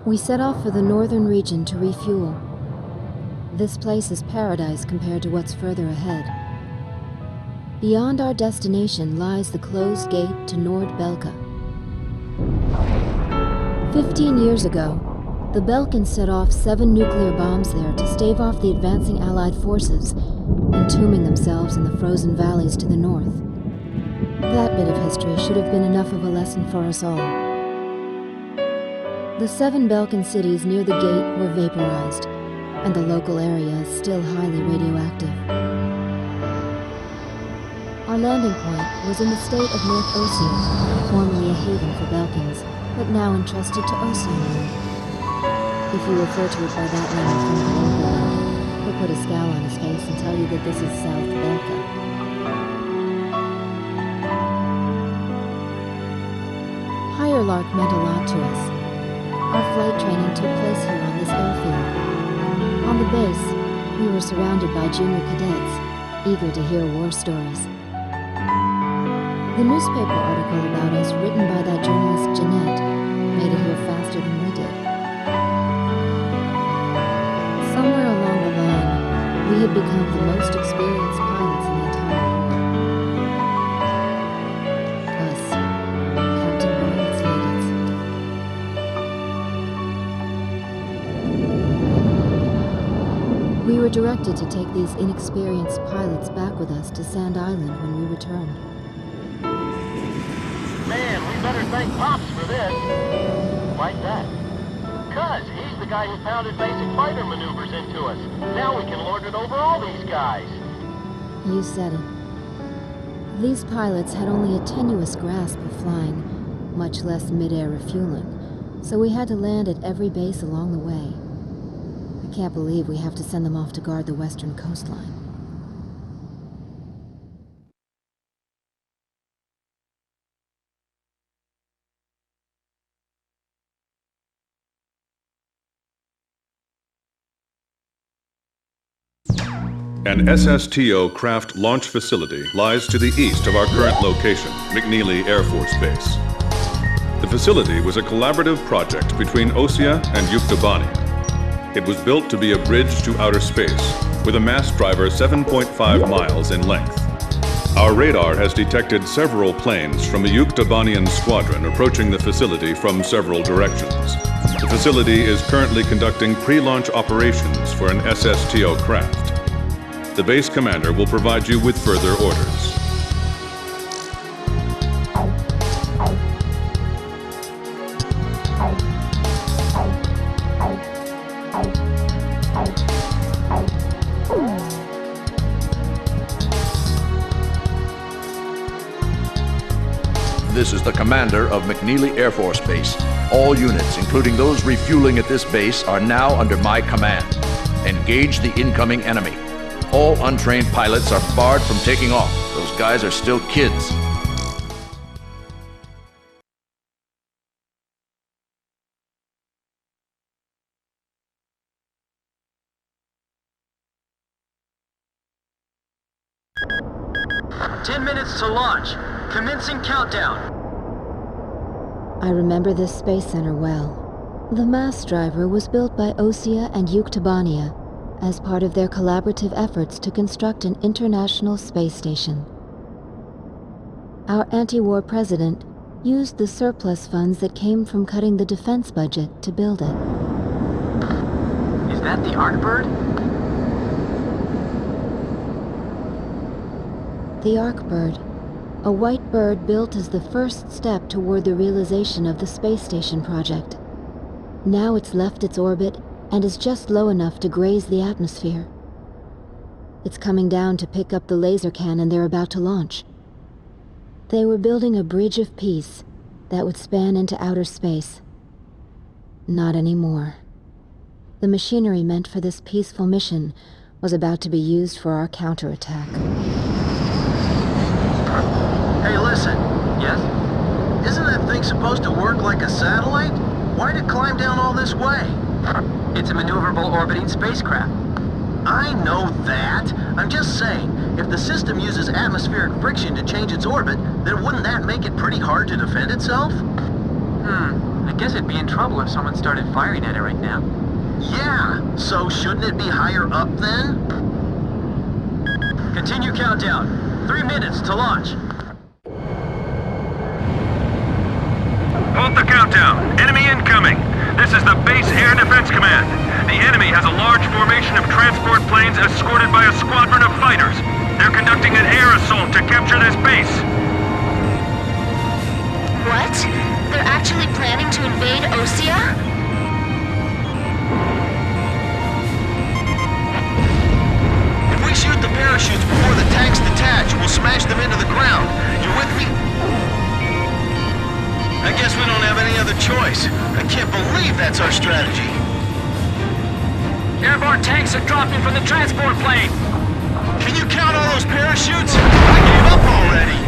We set off for the northern region to refuel. This place is paradise compared to what's further ahead. Beyond our destination lies the closed gate to Nord-Belka. 15 years ago, the Belkans set off 7 nuclear bombs there to stave off the advancing Allied forces, entombing themselves in the frozen valleys to the north. That bit of history should have been enough of a lesson for us all. The 7 Belkan cities near the gate were vaporized, and the local area is still highly radioactive. Our landing point was in the state of North Ossia, formerly a haven for Belkans, but now entrusted to Unsung. If you refer to it by that name from the local, he'll put a scowl on his face and tell you that this is South Belka. Higher Lark meant a lot to us. Our flight training took place here on this airfield. On the base, we were surrounded by junior cadets, eager to hear war stories. The newspaper article about us written by that journalist Jeanette made it here faster than we did. Somewhere along the line, we had become the most experienced pilots in the entire war. Us, Captain Barnett's legates. We were directed to take these inexperienced pilots back with us to Sand Island when we returned. Man, we better thank Pops for this. Like that. 'Cause he's the guy who pounded basic fighter maneuvers into us. Now we can lord it over all these guys. You said it. These pilots had only a tenuous grasp of flying, much less mid-air refueling, so we had to land at every base along the way. I can't believe we have to send them off to guard the western coastline. An SSTO craft launch facility lies to the east of our current location, McNeely Air Force Base. The facility was a collaborative project between Ossia and Yuktobani. It was built to be a bridge to outer space, with a mass driver 7.5 miles in length. Our radar has detected several planes from a Yuktobanian squadron approaching the facility from several directions. The facility is currently conducting pre-launch operations for an SSTO craft. The base commander will provide you with further orders. This is the commander of McNeely Air Force Base. All units, including those refueling at this base, are now under my command. Engage the incoming enemy. All untrained pilots are barred from taking off. Those guys are still kids. "10 minutes to launch. Commencing countdown." I remember this space center well. The mass driver was built by Ossia and Yuktobania as part of their collaborative efforts to construct an international space station. Our anti-war president used the surplus funds that came from cutting the defense budget to build it. Is that the Ark-Bird? The Ark-Bird, a white bird built as the first step toward the realization of the space station project. Now it's left its orbit and is just low enough to graze the atmosphere. It's coming down to pick up the laser cannon they're about to launch. They were building a bridge of peace that would span into outer space. Not anymore. The machinery meant for this peaceful mission was about to be used for our counterattack. Hey, listen. Yes? Isn't that thing supposed to work like a satellite? Why'd it climb down all this way? It's a maneuverable orbiting spacecraft. I know that. I'm just saying, if the system uses atmospheric friction to change its orbit, then wouldn't that make it pretty hard to defend itself? I guess it'd be in trouble if someone started firing at it right now. Yeah, so shouldn't it be higher up then? Continue countdown. 3 minutes to launch. Halt the countdown. Enemy incoming. This is the Base Air Defense Command. The enemy has a large formation of transport planes escorted by a squadron of fighters. They're conducting an air assault to capture this base. What? They're actually planning to invade Osea? If we shoot the parachutes before the tanks detach, we'll smash them into the ground. You with me? I guess we don't have any other choice. I can't believe that's our strategy. Airborne tanks are dropping from the transport plane. Can you count all those parachutes? I gave up already.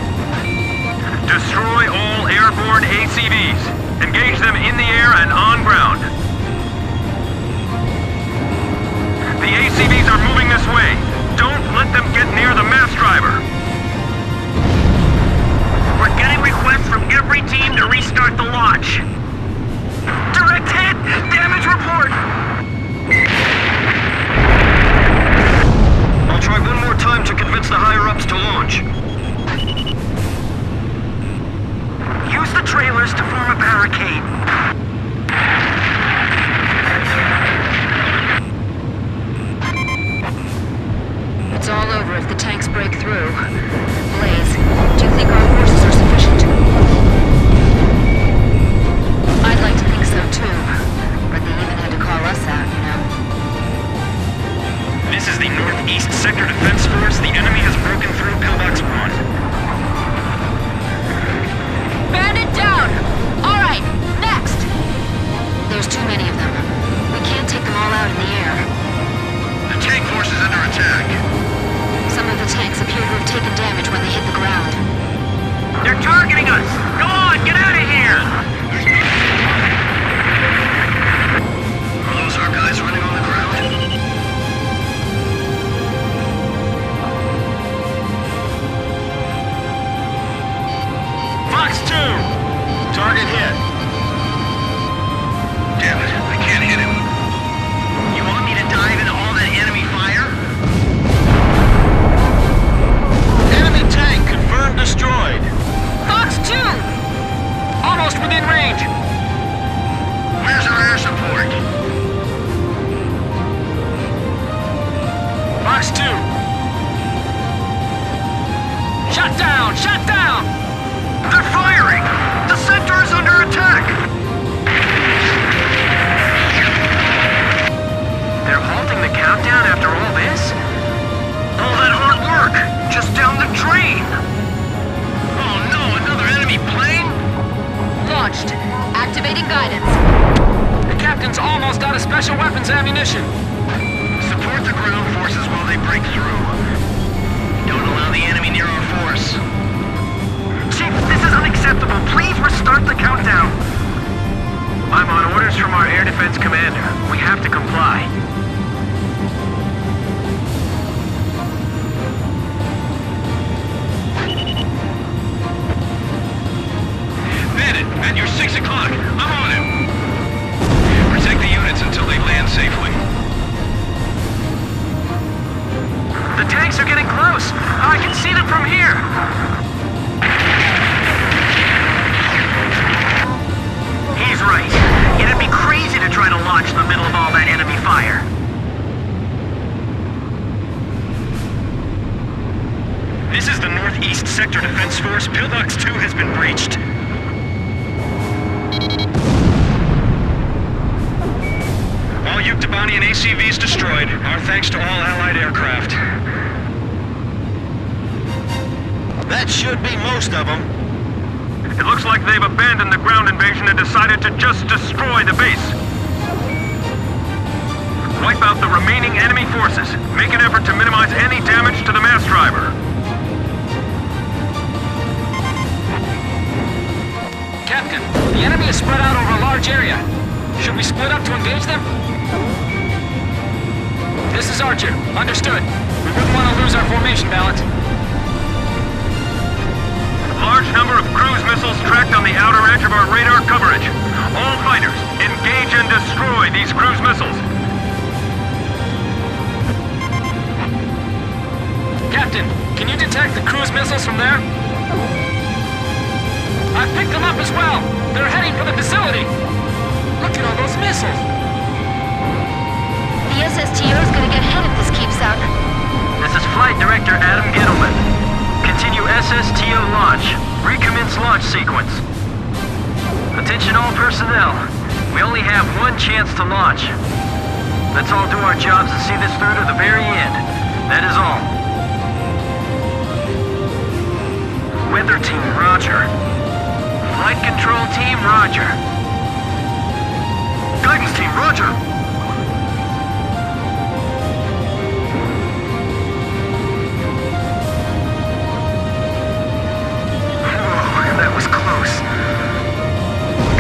Destroy all airborne ACVs. Engage them in the air and on ground. The ACVs are moving this way. Don't let them get near the mass driver. We're getting requests from every team to restart the launch. Direct hit! Damage report! I'll try one more time to convince the higher-ups to launch. Use the trailers to form a barricade. It's all over if the tanks break through. Blaze, do you think our forces are sufficient? I'd like to think so too. But they even had to call us out, you know? This is the Northeast Sector Defense Force. The enemy has broken through Pillbox 1. Bandit down! Alright, next! There's too many of them. We can't take them all out in the air. The tank force is under attack. Some of the tanks appear to have taken damage when they hit the ground. They're targeting us! Go on, get out of here! Are those our guys running on the ground? Fox 2! Target hit. Damn it, I can't hit him. You want me to dive into all that enemy fire? Enemy tank confirmed destroyed. Fox 2! Almost within range. Where's our air support? Fox 2. Shut down! Shut down! They're firing! The center is under attack! They're halting the countdown after all this? All that hard work, just down the drain! Oh no, another enemy plane? Launched. Activating guidance. The captain's almost out of special weapons ammunition. Support the ground forces while they break through. Don't allow the enemy near our force. Chief, this is unacceptable. Please restart the countdown. I'm on orders from our air defense commander. We have to comply. Bandit, at your 6 o'clock. I'm on him. Protect the units until they land safely. The tanks are getting close. I can see them from here. He's right. It'd be crazy to try to launch in the middle of all that enemy fire. This is the Northeast Sector Defense Force. Pillbox 2 has been breached. All Yuktobanian ACVs destroyed. Our thanks to all Allied aircraft. That should be most of them. It looks like they've abandoned the ground invasion and decided to just destroy the base. Wipe out the remaining enemy forces. Make an effort to minimize any damage to the mass driver. Captain, the enemy is spread out over a large area. Should we split up to engage them? This is Archer. Understood. We wouldn't want to lose our formation balance. Large number of cruise missiles tracked on the outer edge of our radar coverage. All fighters, engage and destroy these cruise missiles. Captain, can you detect the cruise missiles from there? I picked them up as well. They're heading for the facility. Look at all those missiles. The SSTO is gonna get hit if this keeps up. This is Flight Director Adam Gittleman. Continue SSTO launch. Recommence launch sequence. Attention all personnel. We only have one chance to launch. Let's all do our jobs and see this through to the very end. That is all. Weather team, roger. Flight control team, roger. Guidance team, roger. Whoa, that was close.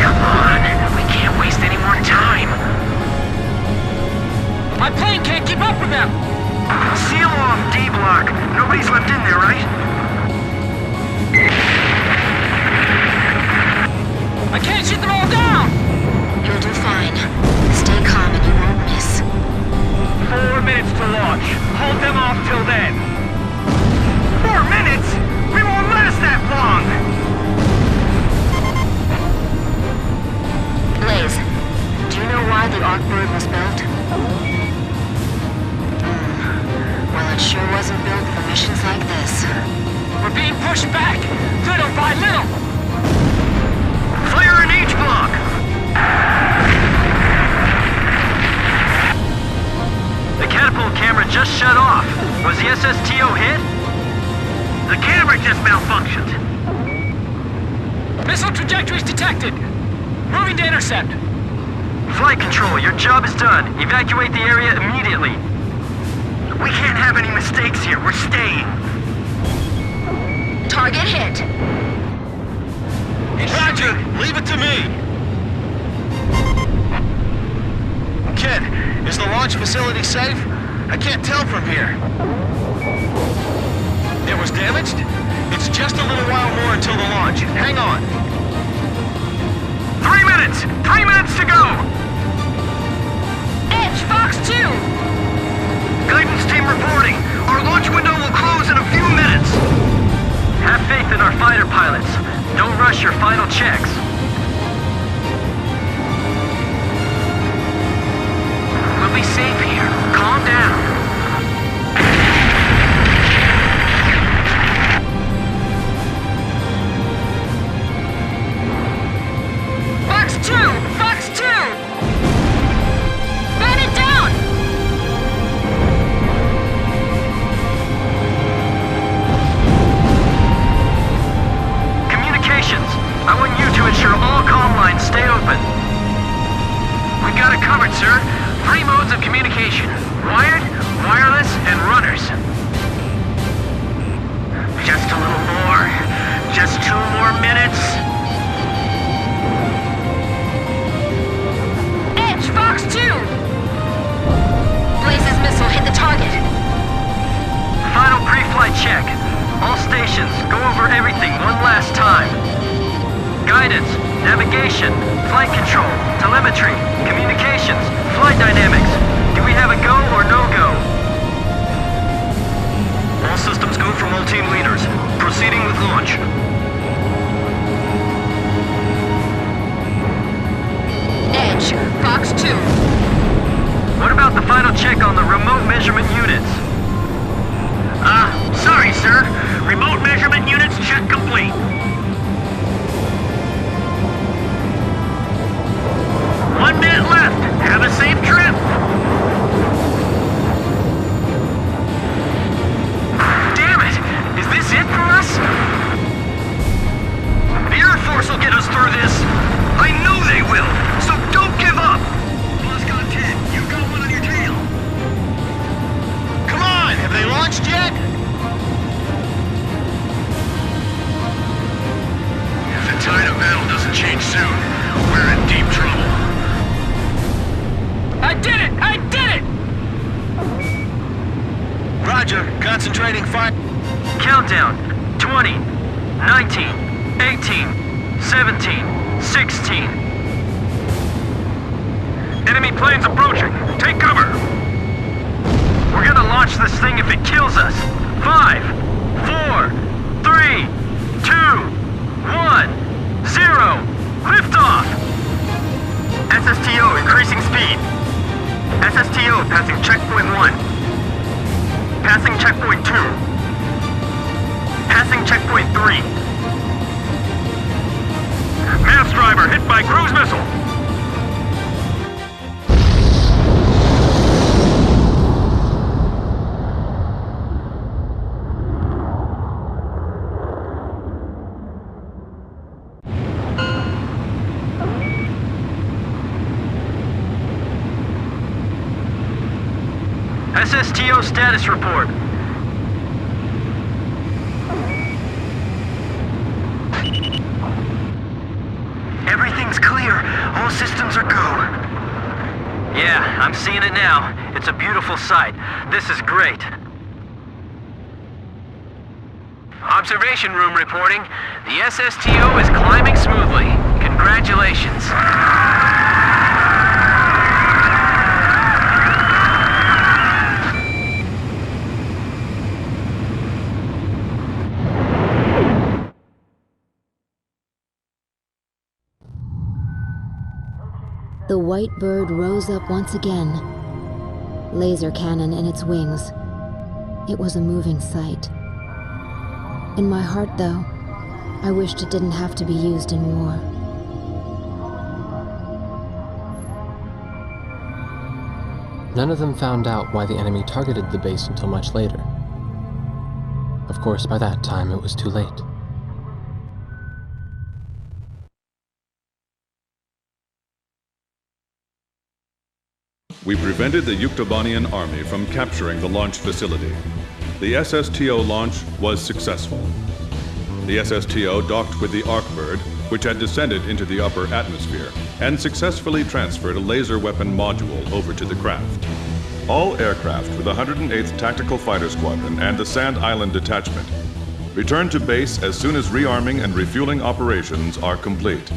Come on, we can't waste any more time. My plane can't keep up with them. Seal off D block. Nobody's left in there, right? I can't shoot them all down. You'll do fine. Stay calm and you won't miss. 4 minutes to launch. Hold them off till then. 4 minutes? We won't last that long! Blaze, do you know why the Arcbird was built? Well, it sure wasn't built for missions like this. We're being pushed back, little by little. Fire an H block! The catapult camera just shut off. Was the SSTO hit? The camera just malfunctioned. Missile trajectories detected. Moving to intercept. Flight control, your job is done. Evacuate the area immediately. We can't have any mistakes here. We're staying. Target hit. Roger, leave it to me. Kid, is the launch facility safe? I can't tell from here. It was damaged? It's just a little while more until the launch. Hang on. 3 minutes! 3 minutes to go! Edge, Fox 2! Guidance team reporting. Our launch window will close in a few minutes. Have faith in our fighter pilots. Don't rush your final checks. We'll be safe here. Calm down. Fox 2! Fox 2! Man it down! Communications. I want you to ensure all comm lines stay open. We got it covered, sir. 3 modes of communication. Wired, wireless, and runners. Just a little more. Just 2 more minutes. Edge, Fox 2! Blaze's missile hit the target. Final pre-flight check. All stations, go over everything one last time. Guidance, navigation, flight control, telemetry, communications, flight dynamics. Do we have a go or no-go? All systems go from all team leaders. Proceeding with launch. Edge, Fox 2. What about the final check on the remote measurement units? Sorry, sir. Remote measurement units check complete. One minute left. Have a safe trip. Damn it! Is this it for us? The Air Force will get us through this. I know they will, so don't give up! Moscow 10, you got one on your tail. Come on, have they launched yet? If the tide of battle doesn't change soon, we're in deep trouble. I did it! I did it! Roger, concentrating fire. Countdown. 20, 19, 18, 17, 16. Enemy planes approaching. Take cover. We're gonna launch this thing if it kills us. 5, 4, 3, 2, 1, 0. Liftoff! SSTO increasing speed. SSTO passing checkpoint 1. Passing checkpoint 2. Passing checkpoint 3. Mass driver hit by cruise missile. SSTO status report. Everything's clear. All systems are go. Yeah, I'm seeing it now. It's a beautiful sight. This is great. Observation room reporting. The SSTO is climbing smoothly. Congratulations. The white bird rose up once again, laser cannon in its wings. It was a moving sight. In my heart, though, I wished it didn't have to be used in war. None of them found out why the enemy targeted the base until much later. Of course, by that time it was too late. We prevented the Yuktobanian army from capturing the launch facility. The SSTO launch was successful. The SSTO docked with the Arkbird, which had descended into the upper atmosphere, and successfully transferred a laser weapon module over to the craft. All aircraft with the 108th Tactical Fighter Squadron and the Sand Island Detachment return to base as soon as rearming and refueling operations are complete.